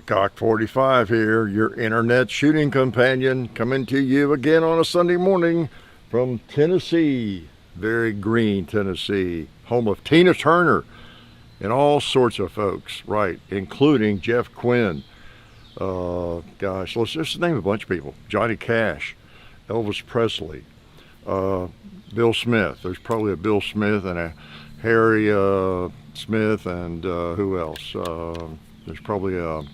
Cock 45 here, your internet shooting companion, coming to you again on a Sunday morning from Tennessee, very green Tennessee, home of Tina Turner and all sorts of folks, right, including Jeff Quinn. Gosh, let's just name a bunch of people. Johnny Cash, Elvis Presley, Bill Smith. There's probably a Bill Smith and a Harry Smith, and who else? There's probably an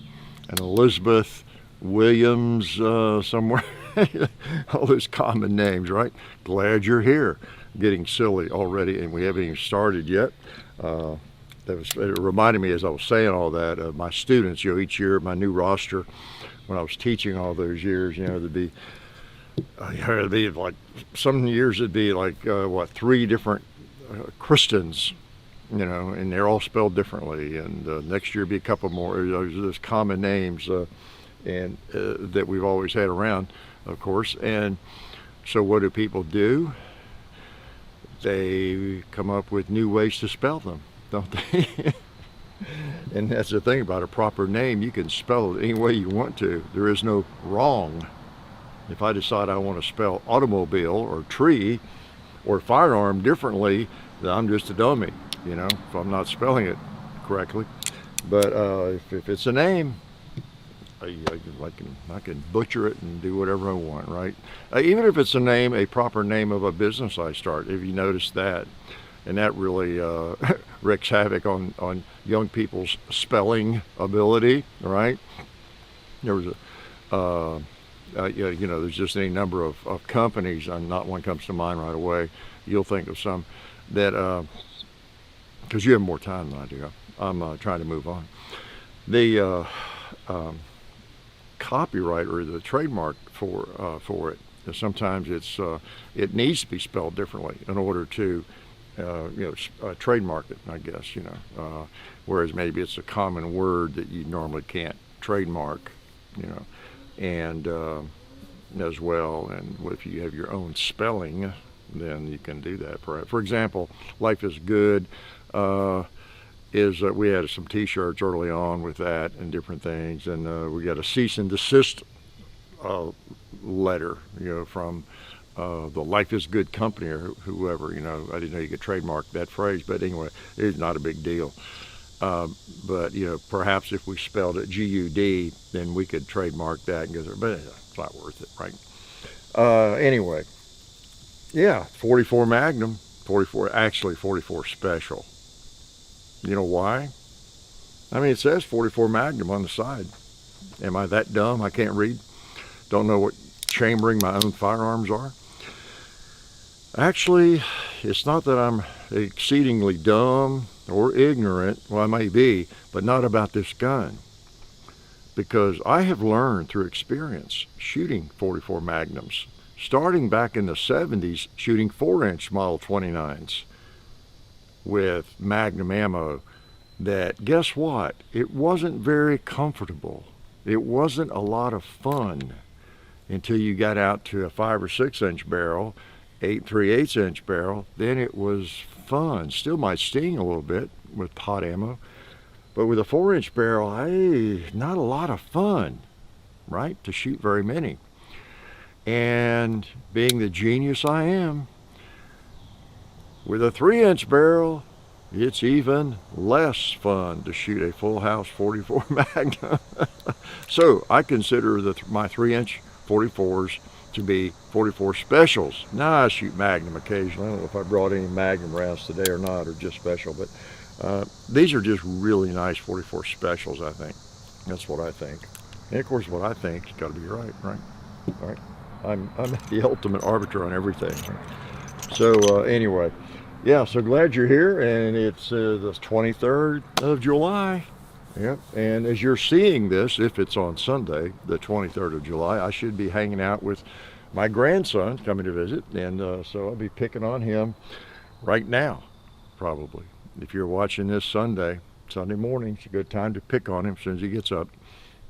Elizabeth Williams somewhere. All those common names, right? Glad you're here. Getting silly already, and we haven't even started yet. It reminded me, as I was saying all that, of my students. Each year, my new roster, when I was teaching all those years, there'd be like, some years it'd be like, 3 different Kristens, and they're all spelled differently. And next year be a couple more. There's common names and that we've always had around, of course. And so what do people do? They come up with new ways to spell them, don't they? And that's the thing about a proper name. You can spell it any way you want to. There is no wrong. If I decide I want to spell automobile or tree or firearm differently, then I'm just a dummy, if I'm not spelling it correctly. But if it's a name, I can butcher it and do whatever I want, right? Even if it's a proper name of a business I start, if you notice that. And that really wreaks havoc on young people's spelling ability, right? There was there's just any number of companies, and not one comes to mind right away. You'll think of some that, because you have more time than I do. I'm trying to move on. The copyright or the trademark for it, sometimes it needs to be spelled differently in order to trademark it, I guess, whereas maybe it's a common word that you normally can't trademark, and as well. And if you have your own spelling, then you can do that. For example, Life is Good we had some t-shirts early on with that and different things, and we got a cease and desist letter, from the Life is Good company or whoever. I didn't know you could trademark that phrase, but anyway, it's not a big deal. But perhaps if we spelled it G-U-D, then we could trademark that and go, but it's not worth it, right? Anyway, yeah, 44 Magnum, 44 Special. You know why? I mean, it says 44 Magnum on the side. Am I that dumb? I can't read? Don't know what chambering my own firearms are? Actually, it's not that I'm exceedingly dumb or ignorant. Well, I may be, but not about this gun. Because I have learned through experience shooting 44 Magnums, starting back in the 70s, shooting 4-inch Model 29s with Magnum ammo, that guess what? It wasn't very comfortable. It wasn't a lot of fun until you got out to a 5 or 6 inch barrel, 8 3/8 inch barrel. Then it was fun. Still might sting a little bit with pot ammo, but with a 4-inch barrel, not a lot of fun, right? To shoot very many. And being the genius I am, with a 3-inch barrel, it's even less fun to shoot a full house 44 Magnum. So I consider my 3-inch 44s to be 44 Specials. Now I shoot Magnum occasionally. I don't know if I brought any Magnum rounds today or not, or just Special, but these are just really nice 44 Specials, I think. That's what I think. And of course, what I think has got to be right? All right. I'm the ultimate arbiter on everything. So anyway, yeah, so glad you're here, and it's the 23rd of July. Yep, and as you're seeing this, if it's on Sunday, the 23rd of July, I should be hanging out with my grandson coming to visit, and so I'll be picking on him right now, probably. If you're watching this Sunday morning, it's a good time to pick on him as soon as he gets up,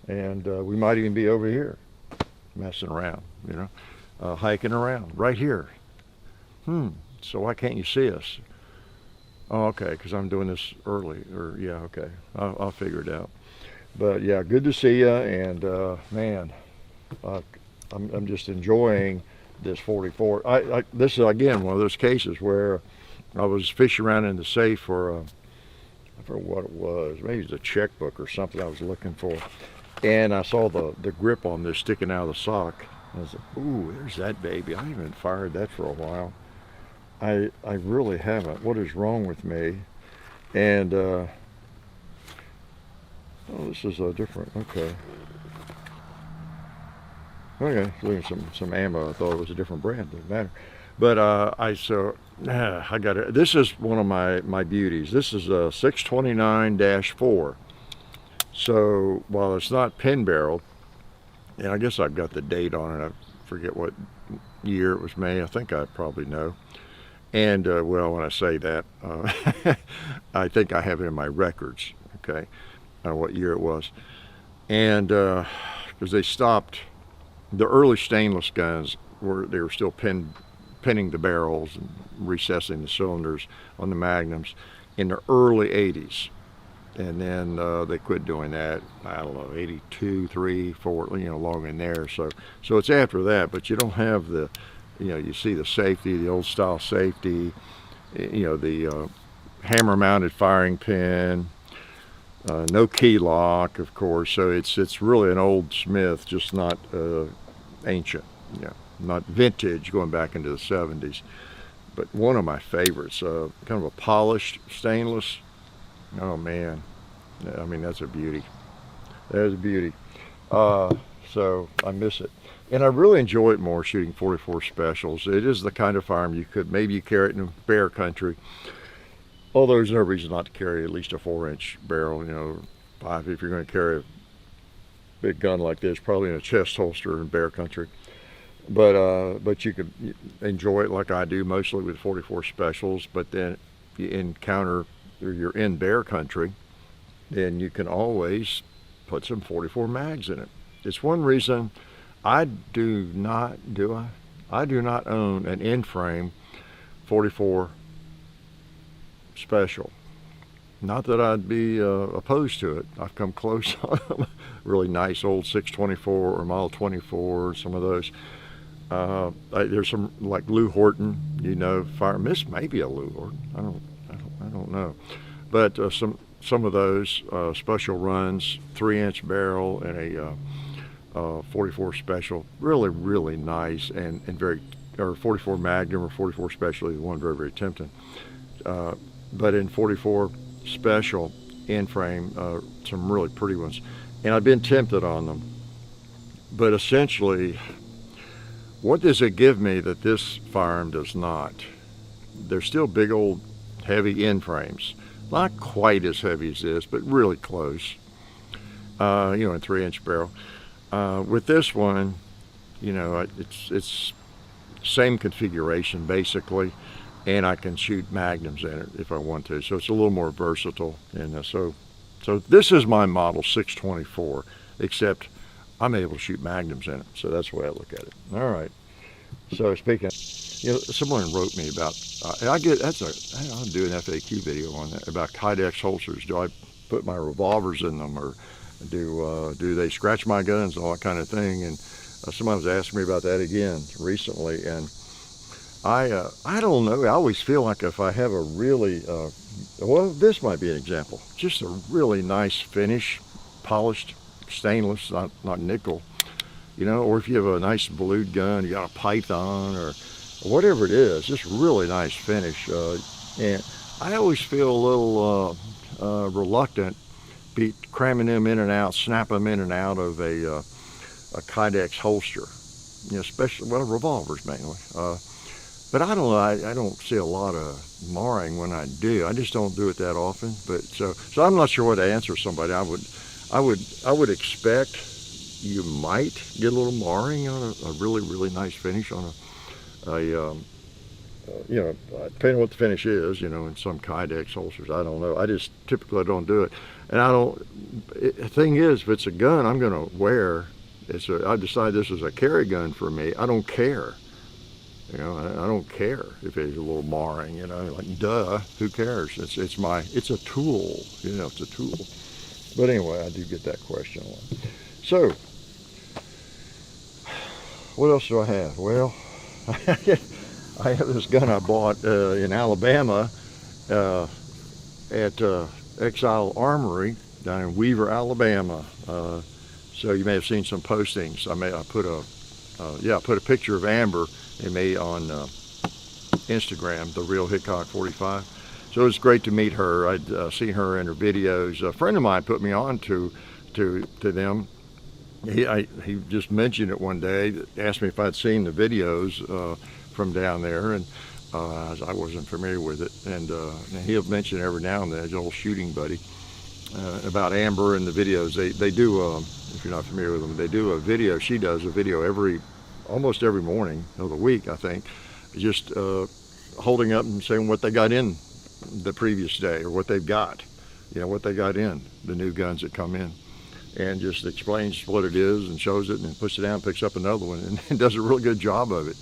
and we might even be over here messing around, hiking around right here. So why can't you see us? Oh, okay, because I'm doing this early, or yeah, okay, I'll figure it out. But yeah, good to see you. And man, uh, I'm just enjoying this 44. This is again one of those cases where I was fishing around in the safe for I forget what it was. Maybe it was a checkbook or something I was looking for, and I saw the grip on this sticking out of the sock. I was like, ooh, there's that baby. I haven't fired that for a while. I really haven't. What is wrong with me? And oh, this is a different. Okay. Okay, looking some ammo. I thought it was a different brand. Didn't matter. But I got it. This is one of my beauties. This is a 629-4. So while it's not pin barrel, and I guess I've got the date on it. I forget what year it was made. I think I probably know. And well, when I say that, I think I have it in my records. Okay, what year it was, and because they stopped. The early stainless guns they were still pinning the barrels and recessing the cylinders on the Magnums in the early 80s. And then they quit doing that, I don't know, 82, 3, 4, along in there. So it's after that, but you don't have the, you see the safety, the old style safety, the hammer mounted firing pin, no key lock, of course. So it's really an old Smith, just not ancient, not vintage, going back into the 70s. But one of my favorites, kind of a polished stainless. Oh man, I mean, that's a beauty. That's a beauty. So I miss it, and I really enjoy it more shooting 44 specials. It is the kind of firearm maybe you carry it in bear country. Although there's no reason not to carry at least a 4-inch barrel. 5 if you're going to carry a big gun like this, probably in a chest holster in bear country. But you could enjoy it like I do, mostly with 44 specials. But then you encounter, or you're in bear country, then you can always put some 44 mags in it. It's one reason I do not own an in-frame 44 special. Not that I'd be opposed to it. I've come close on them. Really nice old 624 or Model 24, some of those. There's some like Lou Horton, fire. This may be a Lou Horton. I don't know. But some of those special runs, 3-inch barrel and a 44 special, really nice and very, or 44 Magnum or 44 special, either one, very tempting. But in 44 special in frame, some really pretty ones, and I've been tempted on them. But essentially, what does it give me that this firearm does not? They're still big old heavy in frames, not quite as heavy as this, but really close. In 3-inch barrel. With this one, it's same configuration basically, and I can shoot Magnums in it if I want to. So it's a little more versatile. And so this is my Model 624, except I'm able to shoot Magnums in it. So that's the way I look at it. All right. So speaking of, someone wrote me about, I'll do an FAQ video on that, about Kydex holsters. Do I put my revolvers in them, or do they scratch my guns and all that kind of thing? And someone was asking me about that again recently, and I don't know. I always feel like if I have a really, this might be an example, just a really nice finish, polished stainless, not nickel, or if you have a nice blued gun, you got a Python or whatever it is, just really nice finish. And I always feel a little reluctant cramming them in and out, snap them in and out of a Kydex holster, especially, revolvers mainly. But I don't know, I don't see a lot of marring when I do. I just don't do it that often. But so I'm not sure what to answer somebody. I would expect you might get a little marring on a really nice finish on depending on what the finish is, in some Kydex holsters. I don't know. I just typically don't do it. And the thing is, if it's a gun I'm going to wear, I decide this is a carry gun for me, I don't care. I don't care if it's a little marring, like, duh, who cares? It's a tool, it's a tool. But anyway, I do get that question a lot. So, what else do I have? Well, I have this gun I bought in Alabama at Exile Armory down in Weaver, Alabama. So you may have seen some postings. I put a picture of Amber they made on Instagram, the Real Hickok 45. So it was great to meet her. I'd seen her in her videos. A friend of mine put me on to them. He just mentioned it one day, asked me if I'd seen the videos from down there, and I wasn't familiar with it. And he'll mention every now and then, his old shooting buddy, about Amber and the videos. They do, if you're not familiar with them, they do a video. She does a video almost every morning of the week, I think, just holding up and saying what they got in the previous day, or what they've got, what they got in, the new guns that come in, and just explains what it is and shows it and then puts it down, picks up another one, and does a really good job of it.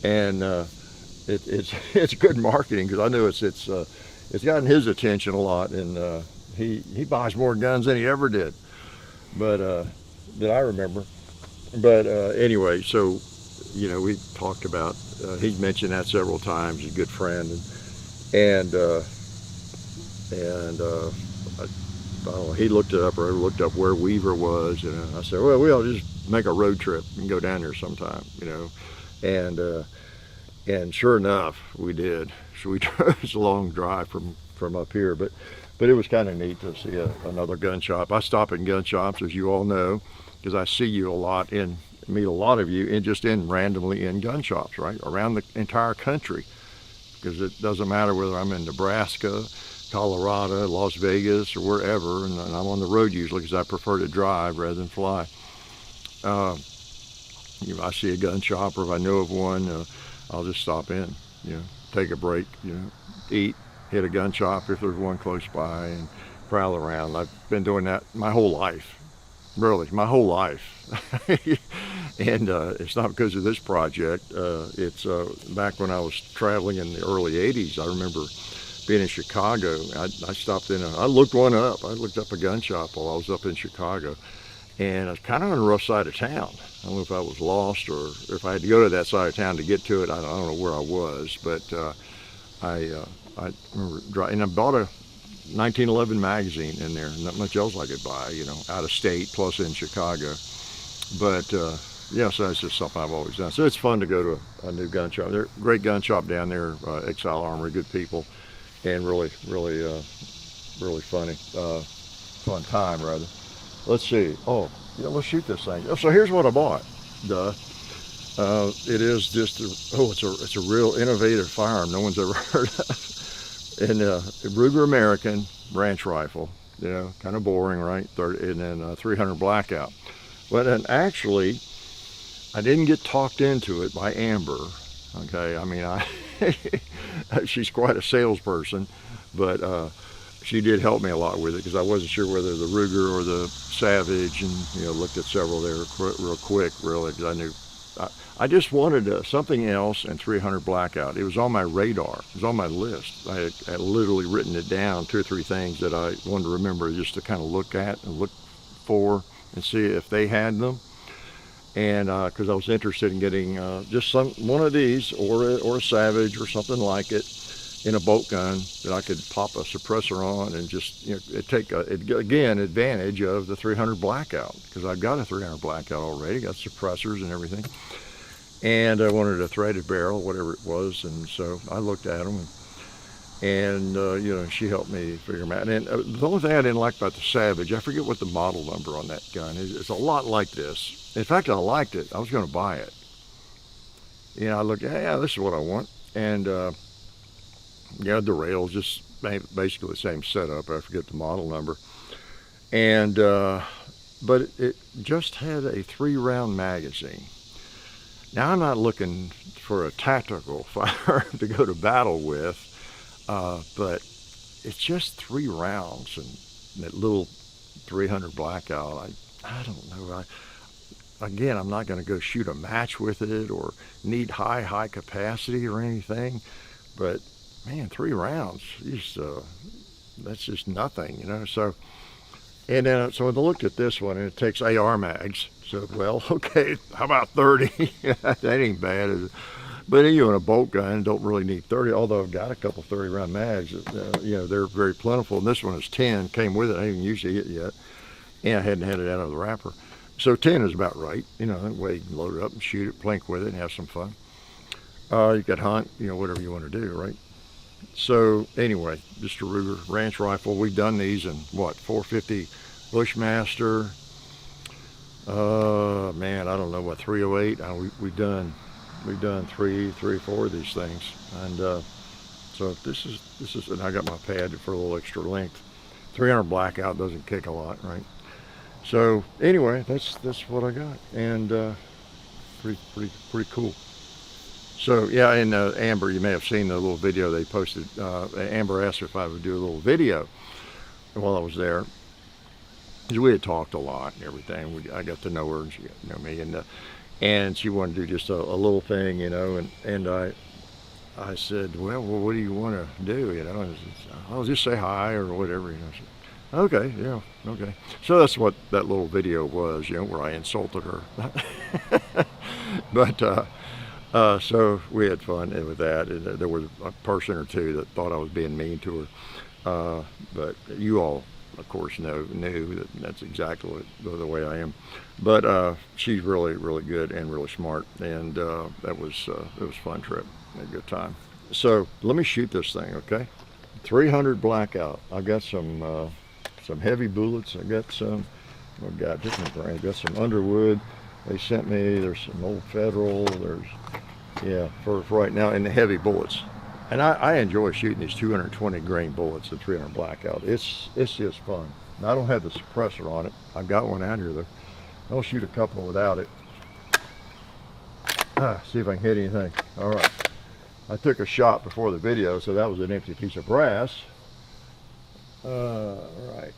And it's good marketing, because I know it's gotten his attention a lot, and he buys more guns than he ever did, but that I remember. But anyway, so we talked about, he mentioned that several times. He's a good friend, and I don't know, he looked it up, or I looked up where Weaver was, and I said, well, we ought to just make a road trip and go down there sometime, and sure enough, we did. So we drove a long drive from up here, but it was kind of neat to see another gun shop. I stop in gun shops, as you all know, because I see you a lot meet a lot of you randomly in gun shops, right, around the entire country, because it doesn't matter whether I'm in Nebraska, Colorado, Las Vegas, or wherever, and I'm on the road usually because I prefer to drive rather than fly. If I see a gun shop, or if I know of one, I'll just stop in, take a break, eat, hit a gun shop if there's one close by, and prowl around. I've been doing that my whole life, really, my whole life. And it's not because of this project. It's back when I was traveling in the early 80s. I remember being in Chicago. I stopped in, I looked one up. I looked up a gun shop while I was up in Chicago. And I was kind of on the rough side of town. I don't know if I was lost or if I had to go to that side of town to get to it. I don't know where I was, but I remember driving, and I bought a 1911 magazine in there. Not much else I could buy, out of state, plus in Chicago. But yeah, so that's just something I've always done. So it's fun to go to a new gun shop. They're a great gun shop down there, Exile Armory, good people, and really funny, fun time rather. Let's see. Oh, yeah, let's shoot this thing. So here's what I bought. It is just it's a real innovative firearm no one's ever heard of. And Ruger American branch rifle, kind of boring, right? And then 300 Blackout. But then actually, I didn't get talked into it by Amber. Okay, I mean, she's quite a salesperson, but she did help me a lot with it, because I wasn't sure whether the Ruger or the Savage, and looked at several there real quick, really, because I knew I just wanted something else, and 300 Blackout. It was on my radar. It was on my list. I had literally written it down, 2 or 3 things that I wanted to remember, just to kind of look at and look for and see if they had them. And because I was interested in getting just one of these, or a Savage or something like it, in a bolt gun that I could pop a suppressor on and just take again advantage of the 300 Blackout, because I've got a 300 Blackout already, got suppressors and everything, and I wanted a threaded barrel, whatever it was. And so I looked at them, and she helped me figure them out. And the only thing I didn't like about the Savage, I forget what the model number on that gun is. It's a lot like this. In fact, I liked it. I was going to buy it. I looked, yeah, this is what I want. And the rails, just basically the same setup. I forget the model number. And but it just had a 3-round magazine. Now, I'm not looking for a tactical firearm to go to battle with, but it's just 3 rounds, and that little 300 Blackout, I don't know. Again, I'm not going to go shoot a match with it or need high capacity or anything, but man, 3 rounds, that's just nothing, So And then so I looked at this one, and it takes AR mags. So, well, okay, how about 30? That ain't bad, is it? But you know, in a bolt gun, don't really need 30. Although I've got a couple 30-round mags. You know, they're very plentiful. And this one is 10. Came with it. I haven't used it yet, and I hadn't had it out of the wrapper. So 10 is about right. You know, that way you can load it up and shoot it, plink with it, and have some fun. You could hunt, you know, whatever you want to do, right? So anyway, just a Ruger ranch rifle. We've done these in what, 450 Bushmaster. Man, I don't know what, 308. We've done 3 or 4 of these things, and so this is, and I got my pad for a little extra length. 300 Blackout doesn't kick a lot, right? So anyway, that's what I got, and pretty cool. So yeah, and Amber, you may have seen the little video they posted. Amber asked if I would do a little video while I was there, because we had talked a lot and everything. I got to know her, and she got to know me, and she wanted to do just a little thing, you know. And I said, well, what do you want to do? You know, and I'll just say hi or whatever. You know. I said, okay, yeah, okay. So that's what that little video was, you know, where I insulted her. But so we had fun with that. And there was a person or two that thought I was being mean to her. But you all, of course, knew that that's exactly the way I am. But she's really good and really smart. And it was a fun trip, a good time. So let me shoot this thing, okay? 300 Blackout. I've got some heavy bullets. I got some. I've got different brands. Got some Underwood. They sent me. There's some Old Federal. There's, yeah, for right now, and the heavy bullets. And I enjoy shooting these 220 grain bullets, the 300 Blackout. It's just fun. Now, I don't have the suppressor on it. I've got one out here though. I'll shoot a couple without it. See if I can hit anything. All right. I took a shot before the video, so that was an empty piece of brass. All right.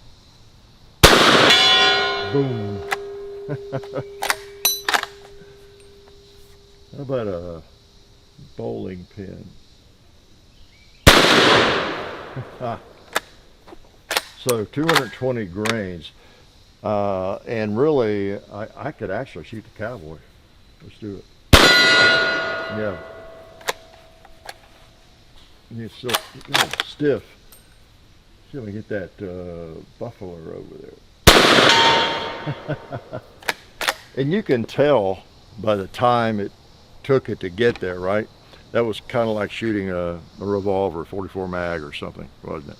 Boom. How about a bowling pin? So 220 grains. And really, I could actually shoot the cowboy. Let's do it. Yeah. It's so stiff. See if I can get that buffalo over there. And you can tell by the time it took it to get there, right? That was kind of like shooting a revolver, 44 mag or something, wasn't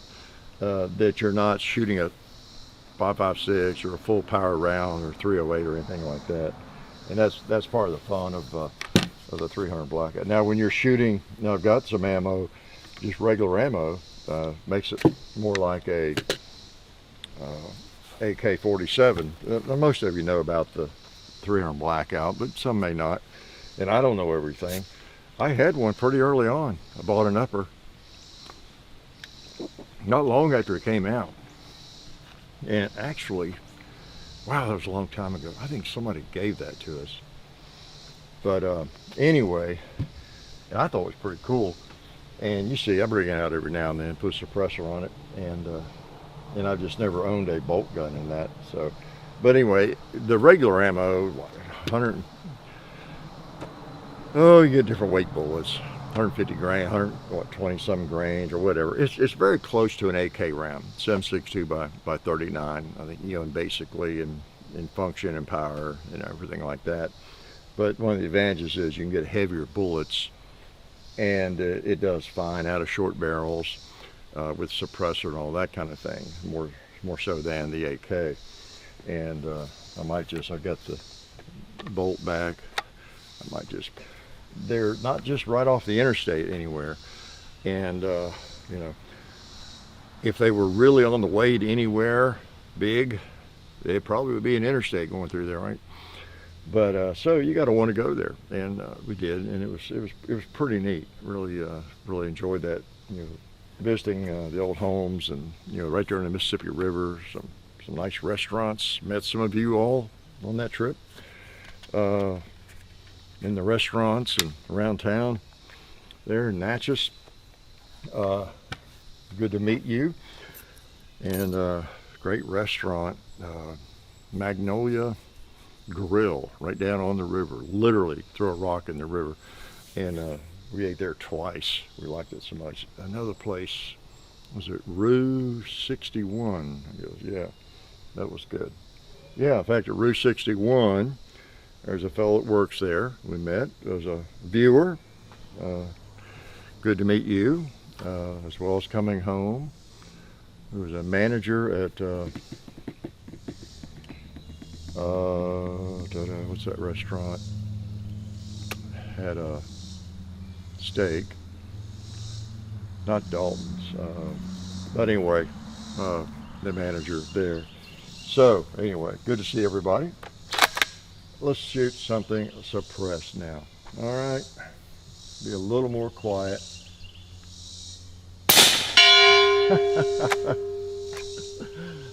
it? That you're not shooting a 5.56 or a full power round or 308 or anything like that. And that's part of the fun of the 300 Blackout. Now, when you're shooting, now I've got some ammo, just regular ammo, makes it more like a AK-47. Most of you know about the 300 Blackout, but some may not. And I don't know everything. I had one pretty early on. I bought an upper not long after it came out. And actually, wow, that was a long time ago. I think somebody gave that to us. But anyway, I thought it was pretty cool. And you see, I bring it out every now and then, put a suppressor on it, and I've just never owned a bolt gun in that. So, but anyway, the regular ammo, 100. Oh, you get different weight bullets, 150 grain, 120 some grains or whatever. It's very close to an AK round, 7.62 by 39. I think, you know, and basically in function and power and everything like that. But one of the advantages is you can get heavier bullets, and it does fine out of short barrels with suppressor and all that kind of thing, more so than the AK. And I got the bolt back. They're not just right off the interstate anywhere. And, you know, if they were really on the way to anywhere big, they probably would be an interstate going through there, right? But so you got to want to go there, and we did, and it was pretty neat. Really enjoyed that. You know, visiting the old homes, and you know, right there in the Mississippi River, some nice restaurants. Met some of you all on that trip. In the restaurants and around town there in Natchez. Good to meet you. And of great restaurant, Magnolia Grill, right down on the river. Literally throw a rock in the river. And we ate there twice. We liked it so much. Another place, was it Rue 61? He goes, yeah, that was good. Yeah, in fact, at Rue 61, there's a fellow that works there. We met. There's a viewer. Good to meet you, as well as coming home. There was a manager at, what's that restaurant? Had a steak. Not Dalton's. But anyway, the manager there. So, anyway, good to see everybody. Let's shoot something suppressed now. All right. Be a little more quiet.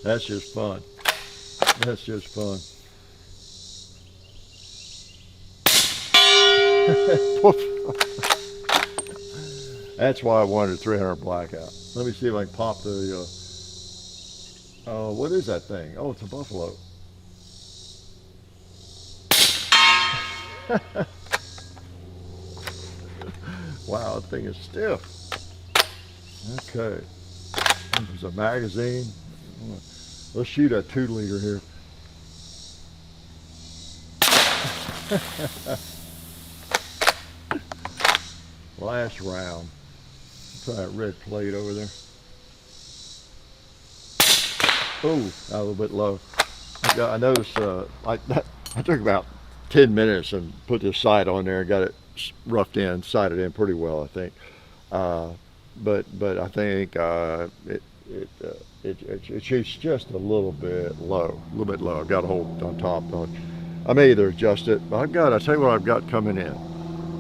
That's just fun. That's just fun. That's why I wanted 300 Blackout. Let me see if I can pop the, what is that thing? Oh, it's a buffalo. Wow, that thing is stiff. Okay. There's a magazine. Let's shoot a 2-liter here. Last round. Try that red plate over there. Oh, a little bit low. I noticed I took about 10 minutes and put this sight on there and got it roughed in, sighted in pretty well, I think. But I think it shoots just a little bit low, I've got a hold on top. I may either adjust it. I'll tell you what I've got coming in,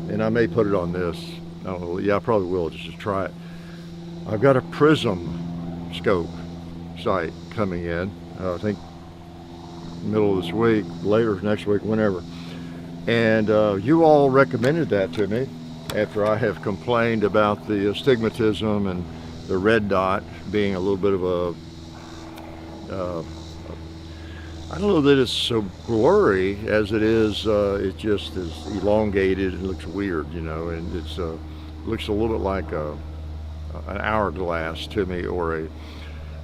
and I may put it on this. I don't know. Yeah, I probably will just to try it. I've got a prism scope sight coming in. I think middle of this week, later next week, whenever. And you all recommended that to me after I have complained about the astigmatism and the red dot being a little bit of a, I don't know that it's so blurry as it is, it just is elongated and looks weird, you know, and it's looks a little bit like an hourglass to me, or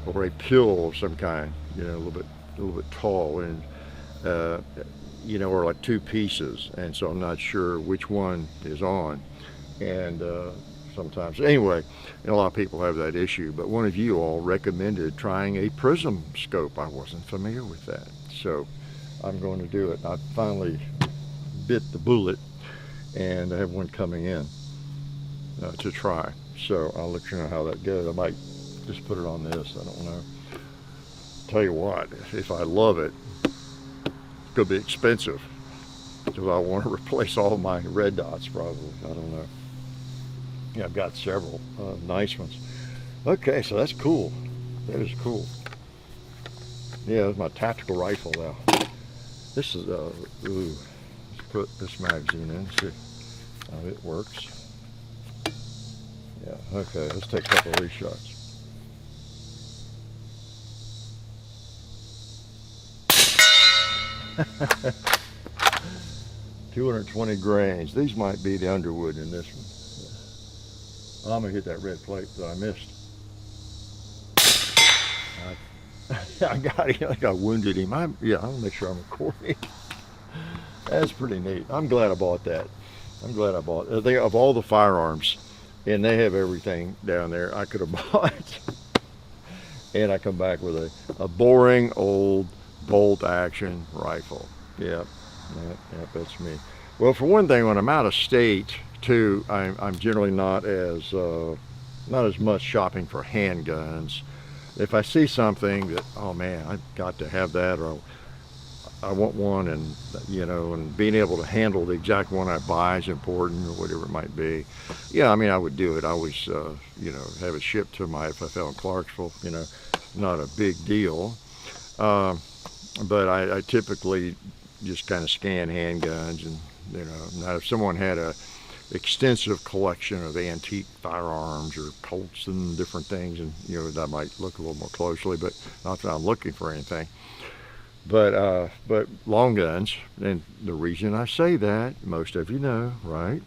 a pill of some kind, you know, a little bit tall, and you know, or like two pieces, and so I'm not sure which one is on. And sometimes, anyway, and a lot of people have that issue, but one of you all recommended trying a prism scope. I wasn't familiar with that, so I'm going to do it. I finally bit the bullet, and I have one coming in to try, so I'll let you know how that goes. I might just put it on this, I don't know. Tell you what, if I love it, it's going to be expensive, because I want to replace all my red dots probably. I don't know. Yeah, I've got several nice ones. Okay, so that's cool. That is cool. Yeah, that's my tactical rifle now. This is, let's put this magazine in, see how it works. Yeah, okay, let's take a couple of these shots. $220 grains. These might be the Underwood in this one. Yeah. I'm gonna hit that red plate that I missed. I got him. I think I wounded him. Yeah, I'll make sure I'm recording. That's pretty neat. I'm glad I bought that. I'm glad I bought it. Of all the firearms, and they have everything down there I could have bought. And I come back with a boring old bolt action rifle. Yep, that's me. Well, for one thing, when I'm out of state, too, I'm generally not as much shopping for handguns. If I see something that, oh man, I've got to have that, or I want one, and you know, and being able to handle the exact one I buy is important, or whatever it might be. Yeah, I mean, I would do it. I always, you know, have it shipped to my FFL in Clarksville. You know, not a big deal. But I typically just kind of scan handguns, and you know, now if someone had a extensive collection of antique firearms or Colts and different things, and I might look a little more closely, but not that I'm looking for anything. But long guns, and the reason I say that, most of you know, right?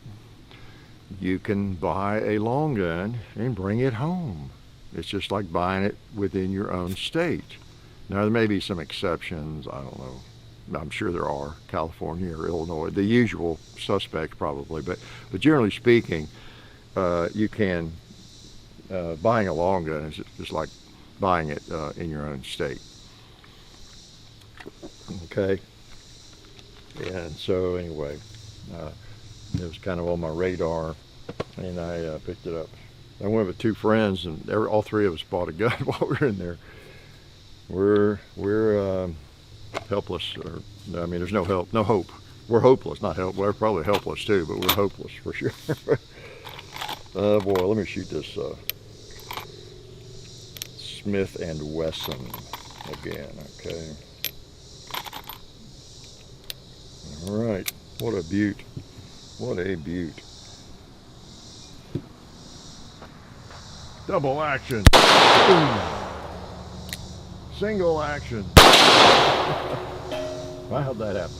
You can buy a long gun and bring it home. It's just like buying it within your own state. Now, there may be some exceptions, I don't know. I'm sure there are, California or Illinois, the usual suspects probably, but generally speaking, you can, buying a long gun is just like buying it in your own state. Okay, and so anyway, it was kind of on my radar, and I picked it up. I went with two friends, and all three of us bought a gun while we were in there. We're helpless, or I mean, there's no help, no hope. We're hopeless, not help. We're probably helpless too, but we're hopeless for sure. Boy, let me shoot this Smith and Wesson again. Okay. All right. What a beaut. What a beaut. Double action. Boom. Single action. How'd that happen?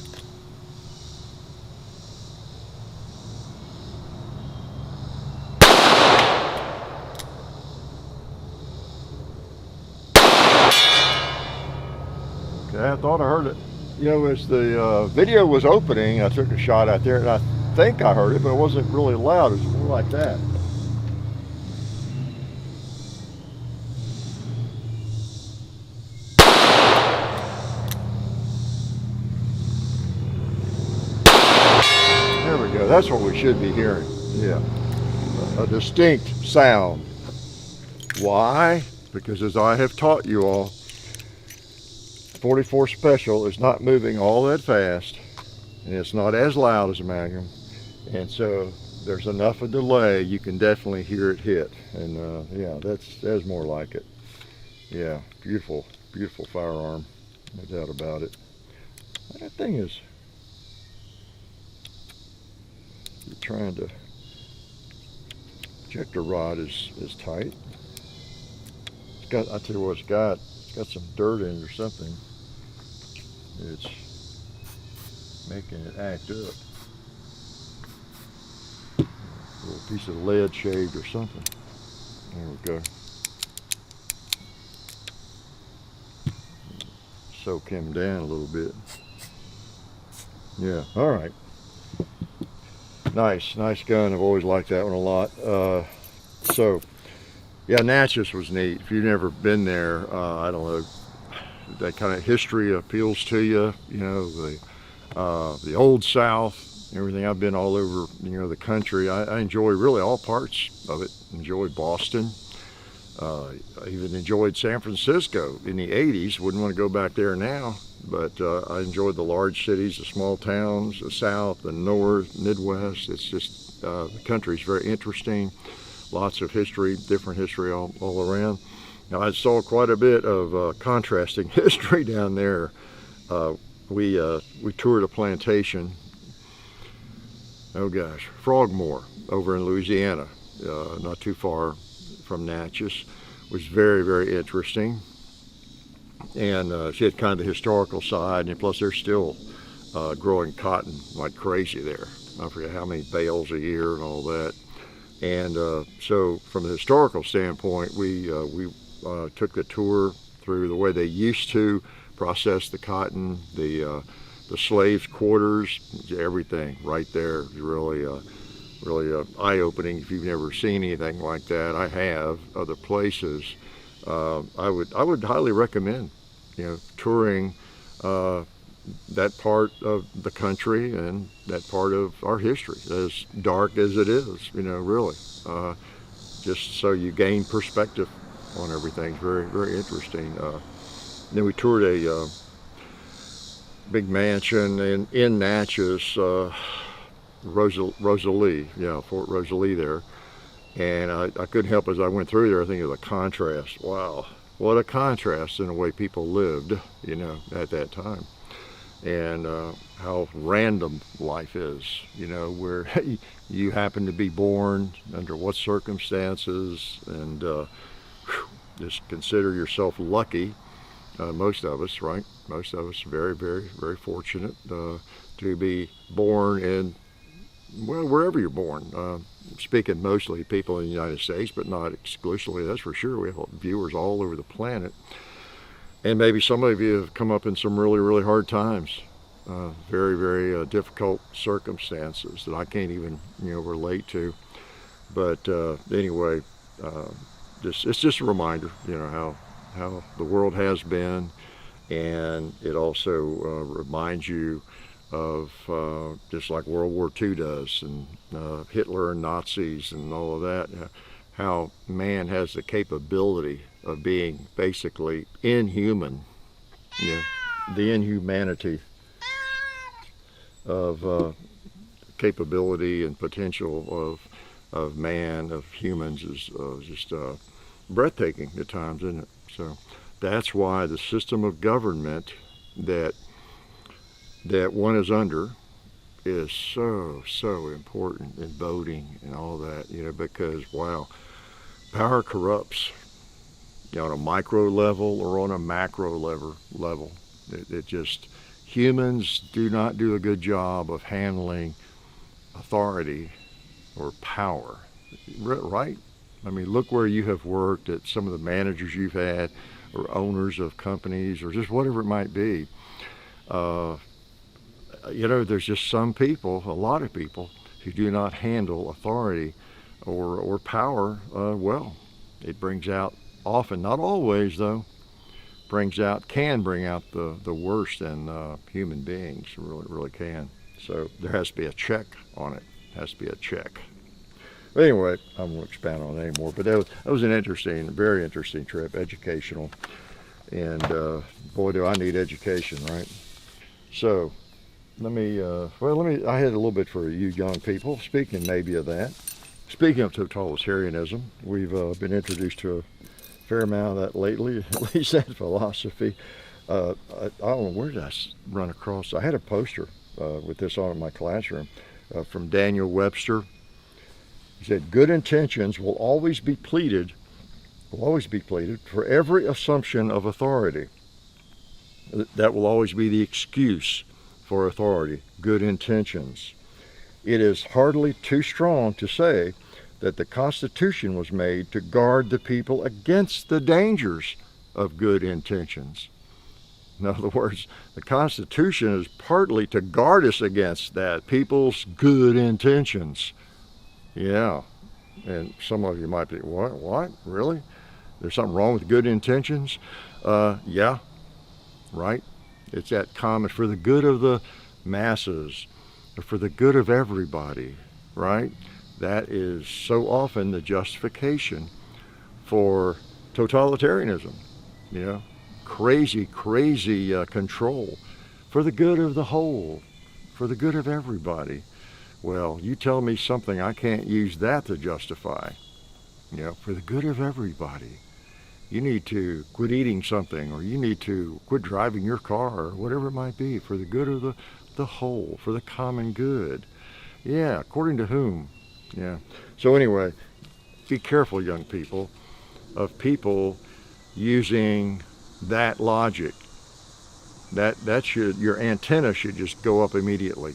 Okay, I thought I heard it. As the video was opening, I took a shot out there, and I think I heard it, but it wasn't really loud. It was more like that. There we go. That's what we should be hearing. Yeah. A distinct sound. Why? Because as I have taught you all, 44 Special is not moving all that fast, and it's not as loud as a Magnum, and so there's enough of delay you can definitely hear it hit. And yeah, that's more like it. Yeah, beautiful firearm, no doubt about it. That thing is, you're trying to ejector rod is tight. It's got, I tell you what, it's got some dirt in it or something. It's making it act up. A little piece of lead shaved or something. There we go. Soak him down a little bit. Yeah, all right. Nice gun. I've always liked that one a lot. So, yeah, Natchez was neat. If you've never been there, I don't know, that kind of history appeals to you. The old South, everything. I've been all over, the country. I enjoy really all parts of it. Enjoy Boston. I even enjoyed San Francisco in the 80s. Wouldn't want to go back there now, but I enjoyed the large cities, the small towns, the South, the North, Midwest. It's just, the country's very interesting. Lots of history, different history all around. Now, I saw quite a bit of contrasting history down there. We toured a plantation, oh gosh, Frogmore over in Louisiana, not too far from Natchez. Was very interesting. And she had kind of the historical side, and plus they're still growing cotton like crazy there. I forget how many bales a year and all that. And so from a historical standpoint, we took the tour through the way they used to process the cotton, the slaves' quarters, everything right there. It was really eye-opening. If you've never seen anything like that, I have other places. I would highly recommend, touring that part of the country and that part of our history, as dark as it is, really. Just so you gain perspective on everything. It's very interesting. Then we toured a big mansion in Natchez, Rosalie, Fort Rosalie there. And I couldn't help as I went through there, I think of the contrast. Wow, what a contrast in the way people lived, at that time. and how random life is, you know, where you happen to be born under what circumstances, and just consider yourself lucky. Most of us, right? Most of us very, very, very fortunate to be born in, well, wherever you're born. Speaking mostly people in the United States, but not exclusively, that's for sure. We have viewers all over the planet. And maybe some of you have come up in some really, really hard times. Very, very difficult circumstances that I can't even, you know, relate to. But anyway, it's just a reminder, you know, how the world has been, and it also reminds you of just like World War II does, and Hitler and Nazis and all of that, how man has the capability of being basically inhuman, you know, the inhumanity of capability and potential of man, of humans, is just breathtaking at times, isn't it? So that's why the system of government that one is under is so important in voting and all that, you know, because, wow, power corrupts, you know, on a micro level or on a macro level. It just, humans do not do a good job of handling authority or power, right? I mean, look where you have worked, at some of the managers you've had, or owners of companies, or just whatever it might be. You know, there's just some people, a lot of people, who do not handle authority or power well. It brings out, often, not always though, can bring out the worst in human beings. Really can. So there has to be a check on it. Has to be a check. But anyway, I won't expand on it anymore. But that was an interesting, very interesting trip, educational. And boy, do I need education, right? So I had a little bit for you young people. Speaking maybe of that. Speaking of totalitarianism, we've been introduced to a fair amount of that lately, at least that philosophy. I don't know, where did I run across? I had a poster with this on in my classroom from Daniel Webster. He said, good intentions will always be pleaded for every assumption of authority. That will always be the excuse for authority, good intentions. It is hardly too strong to say that the Constitution was made to guard the people against the dangers of good intentions. In other words, the Constitution is partly to guard us against that, people's good intentions. Yeah, and some of you might be, what, really? There's something wrong with good intentions? Yeah, right? It's that common, for the good of the masses, or for the good of everybody, right? That is so often the justification for totalitarianism, you know, crazy control, for the good of the whole, for the good of everybody. Well, you tell me something, I can't use that to justify, you know, for the good of everybody. You need to quit eating something, or you need to quit driving your car, or whatever it might be, for the good of the whole, for the common good. Yeah, according to whom? Yeah. So anyway, be careful, young people, of people using that logic. That should, your antenna should just go up immediately,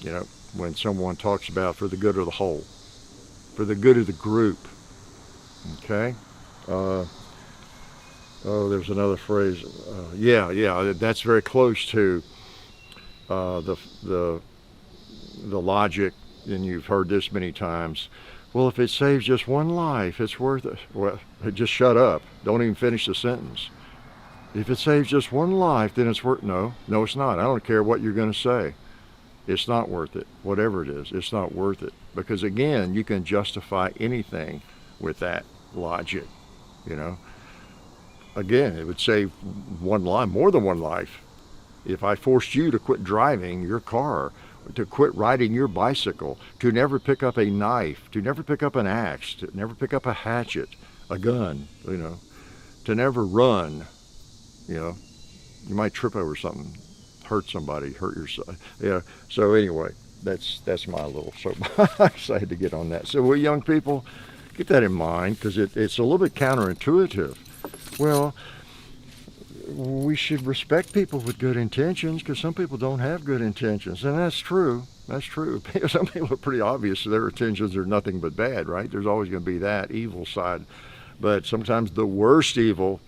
you know, when someone talks about for the good of the whole, for the good of the group. Okay? There's another phrase. Yeah, that's very close to the logic, and you've heard this many times. Well, if it saves just one life, it's worth it. Well, just shut up. Don't even finish the sentence. If it saves just one life, then it's worth. No, it's not. I don't care what you're going to say. It's not worth it. Whatever it is, it's not worth it. Because again, you can justify anything with that logic, you know. Again, it would save one life, more than one life. If I forced you to quit driving your car, to quit riding your bicycle, to never pick up a knife, to never pick up an axe, to never pick up a hatchet, a gun, you know, to never run, you know, you might trip over something. hurt somebody, hurt yourself. Yeah. So anyway, that's my little soapbox. I had to get on that. So we young people, keep that in mind, because it's a little bit counterintuitive. Well, we should respect people with good intentions, because some people don't have good intentions, and that's true. That's true. Some people are pretty obvious their intentions are nothing but bad, right? There's always going to be that evil side. But sometimes the worst evil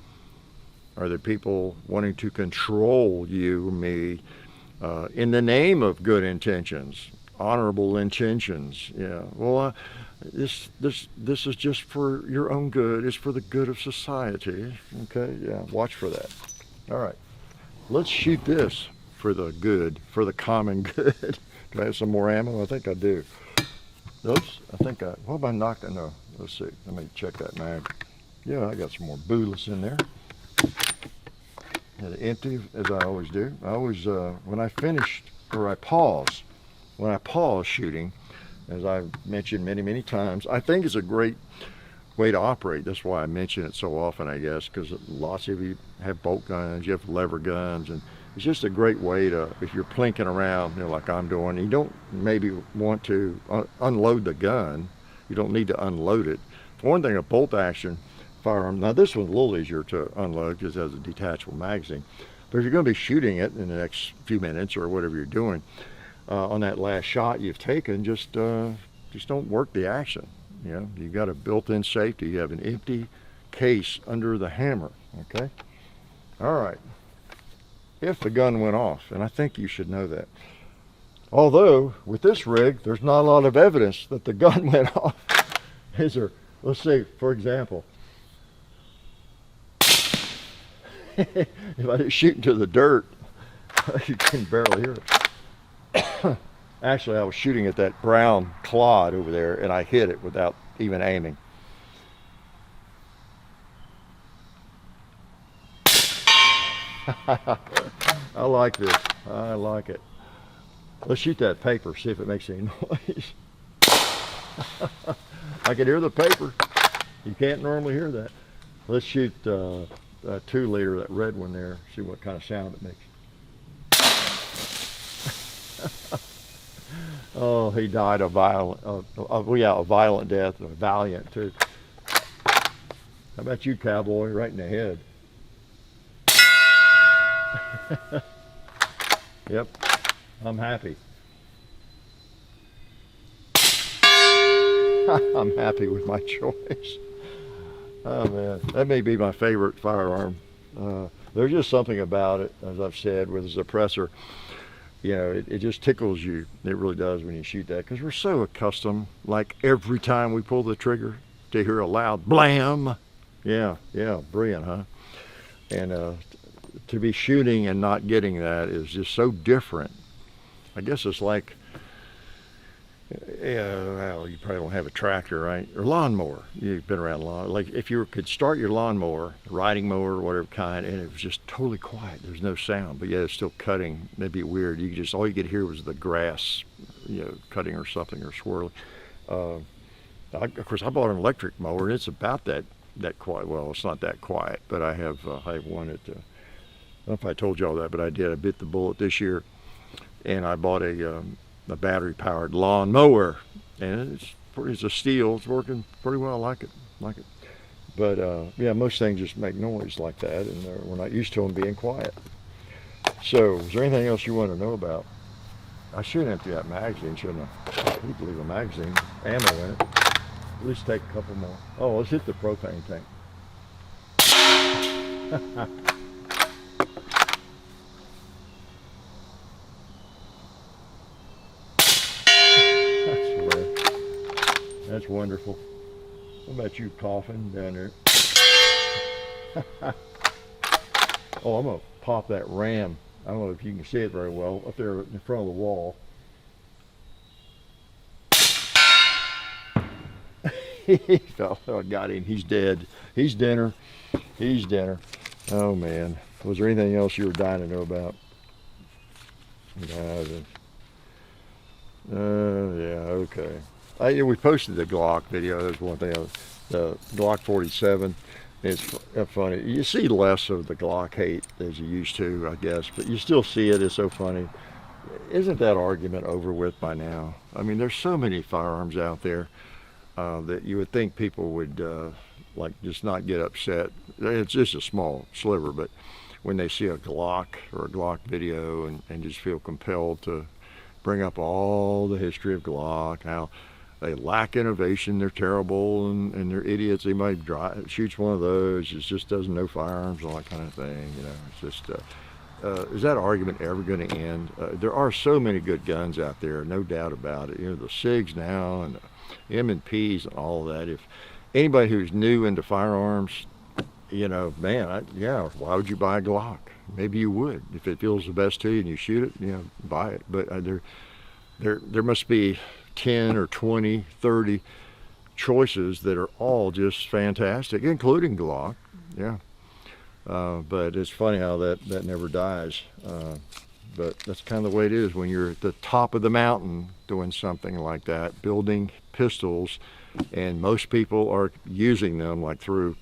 are the people wanting to control you, me, in the name of good intentions, honorable intentions. Yeah. Well, this is just for your own good. It's for the good of society. Okay. Yeah. Watch for that. All right. Let's shoot this for the good, for the common good. Do I have some more ammo? I think I do. Oops. What have I knocked? No. Let's see. Let me check that mag. Yeah, I got some more bullets in there. Had it empty, as I always do. I always, when I pause shooting, as I've mentioned many, many times, I think it's a great way to operate. That's why I mention it so often, I guess, because lots of you have bolt guns, you have lever guns, and it's just a great way to, if you're plinking around, like I'm doing, you don't maybe want to unload the gun. You don't need to unload it. For one thing, a bolt action firearm, now this one's a little easier to unload because it has a detachable magazine, but if you're going to be shooting it in the next few minutes or whatever you're doing, on that last shot you've taken, just don't work the action. You've got a built-in safety. You have an empty case under the hammer. Okay. All right. If the gun went off, and I think you should know that. Although with this rig, there's not a lot of evidence that the gun went off. Is there? Let's see. For example, if I just shoot into the dirt, you can barely hear it. Actually, I was shooting at that brown clod over there, and I hit it without even aiming. I like this. I like it. Let's shoot that paper, see if it makes any noise. I can hear the paper. You can't normally hear that. Let's shoot a 2-liter, that red one there, see what kind of sound it makes. Oh, he died a violent death, a valiant too. How about you, cowboy? Right in the head. Yep, I'm happy. I'm happy with my choice. Oh man, that may be my favorite firearm. There's just something about it, as I've said, with the suppressor. It just tickles you. It really does when you shoot that, because we're so accustomed, like every time we pull the trigger, to hear a loud blam. Yeah, brilliant, huh? And to be shooting and not getting that is just so different. I guess it's like, well, you probably don't have a tractor, right? Or lawnmower. You've been around lawn. Like if you could start your lawnmower, riding mower, whatever kind, and it was just totally quiet. There's no sound, but yet it's still cutting. That'd be weird. All you could hear was the grass, cutting or something or swirling. Of course, I bought an electric mower, and it's about that quiet. Well, it's not that quiet, but I have one at. I don't know if I told you all that, but I did. I bit the bullet this year, and I bought a battery-powered lawn mower, and it's a steel. It's working pretty well. I like it. But yeah, most things just make noise like that, and we're not used to them being quiet. So, is there anything else you want to know about? I should empty that magazine, shouldn't I? You could leave a magazine, ammo in it. At least take a couple more. Oh, let's hit the propane tank. That's wonderful. What about you coughing down there? Oh, I'm going to pop that ram. I don't know if you can see it very well up there in front of the wall. He fell. Oh, I got him. He's dead. He's dinner. Oh, man. Was there anything else you were dying to know about? Yeah, okay. We posted the Glock video. That's one thing. The Glock 47. It's funny. You see less of the Glock hate as you used to, I guess, but you still see it. It's so funny. Isn't that argument over with by now? I mean, there's so many firearms out there that you would think people would like just not get upset. It's just a small sliver, but when they see a Glock or a Glock video and just feel compelled to bring up all the history of Glock, how they lack innovation, they're terrible, and they're idiots. They might shoots one of those, it just doesn't know firearms, all that kind of thing. You know, it's just, is that argument ever going to end? There are so many good guns out there, no doubt about it. You know, the SIGs now and the M&Ps and all of that. If anybody who's new into firearms, you know, man, yeah, why would you buy a Glock? Maybe you would. If it feels the best to you and you shoot it, you know, buy it. But there must be 10 or 20, 30 choices that are all just fantastic, including Glock. Yeah. But it's funny how that never dies. But that's kind of the way it is when you're at the top of the mountain doing something like that, building pistols, and most people are using them like through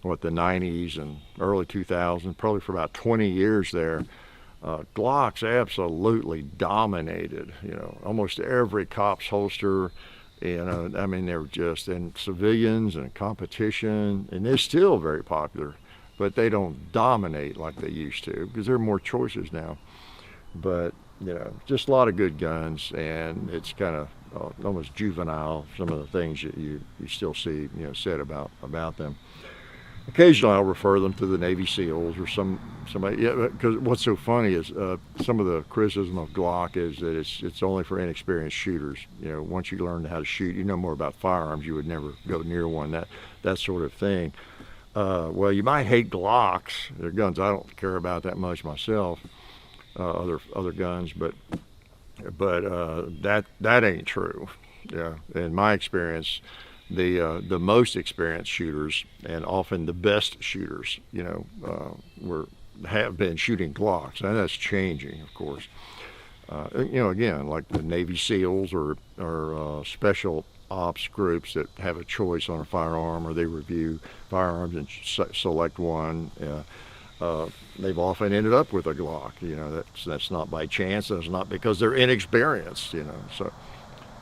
what, the 90s and early 2000s, probably for about 20 years there. Glocks absolutely dominated, you know, almost every cop's holster. You know, I mean, they were just in civilians and competition, and they're still very popular, but they don't dominate like they used to because there are more choices now. But, you know, just a lot of good guns, and it's kind of almost juvenile, some of the things that you still see, you know, said about them. Occasionally I'll refer them to the Navy SEALs or somebody. Yeah, because what's so funny is some of the criticism of Glock is that it's only for inexperienced shooters. You know, once you learn how to shoot, you know more about firearms, you would never go near one. That sort of thing. Well, you might hate Glocks. They're guns I don't care about that much myself. Other guns, but that ain't true. Yeah, in my experience, the most experienced shooters and often the best shooters, you know, have been shooting Glocks, and that's changing, of course. You know, again, like the Navy SEALs or special ops groups that have a choice on a firearm, or they review firearms and select one. They've often ended up with a Glock. You know, that's not by chance. That's not because they're inexperienced. You know,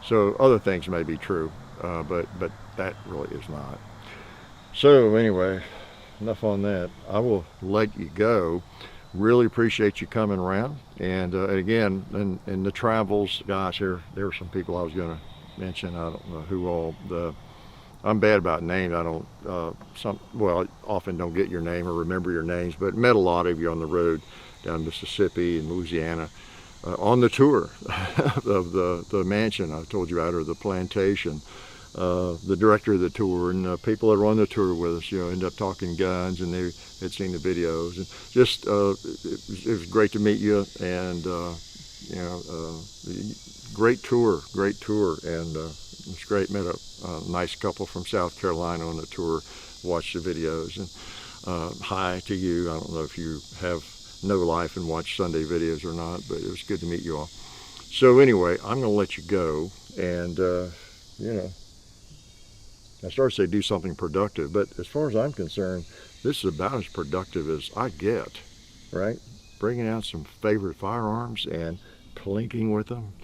so other things may be true, but that really is not. So anyway, enough on that. I will let you go. Really appreciate you coming around. And again, in the travels, gosh, there were some people I was going to mention. I don't know who all. I'm bad about names. I don't. I often don't get your name or remember your names, but met a lot of you on the road down Mississippi and Louisiana. On the tour of the mansion I told you about, or the plantation, the director of the tour and people that were on the tour with us, you know, end up talking guns, and they had seen the videos, and just it was great to meet you, and you know, great tour, and it's great. Met a nice couple from South Carolina on the tour, watched the videos, and hi to you. I don't know if you have no life and watch Sunday videos or not, but it was good to meet you all. So anyway, I'm going to let you go, and you know, I started to say do something productive, but as far as I'm concerned, this is about as productive as I get, right? Bringing out some favorite firearms and plinking with them.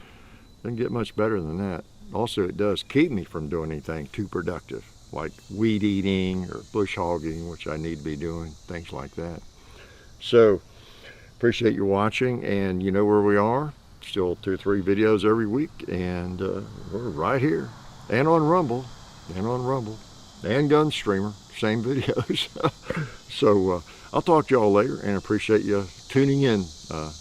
Doesn't get much better than that. Also, it does keep me from doing anything too productive, like weed eating or bush hogging, which I need to be doing, things like that. So, appreciate you watching, and you know where we are. Still 2 or 3 videos every week, and we're right here, and on Rumble, and Gunstreamer, same videos. So I'll talk to y'all later, and appreciate you tuning in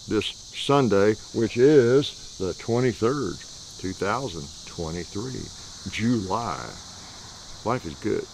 this Sunday, which is the 23rd, 2023, July. Life is good.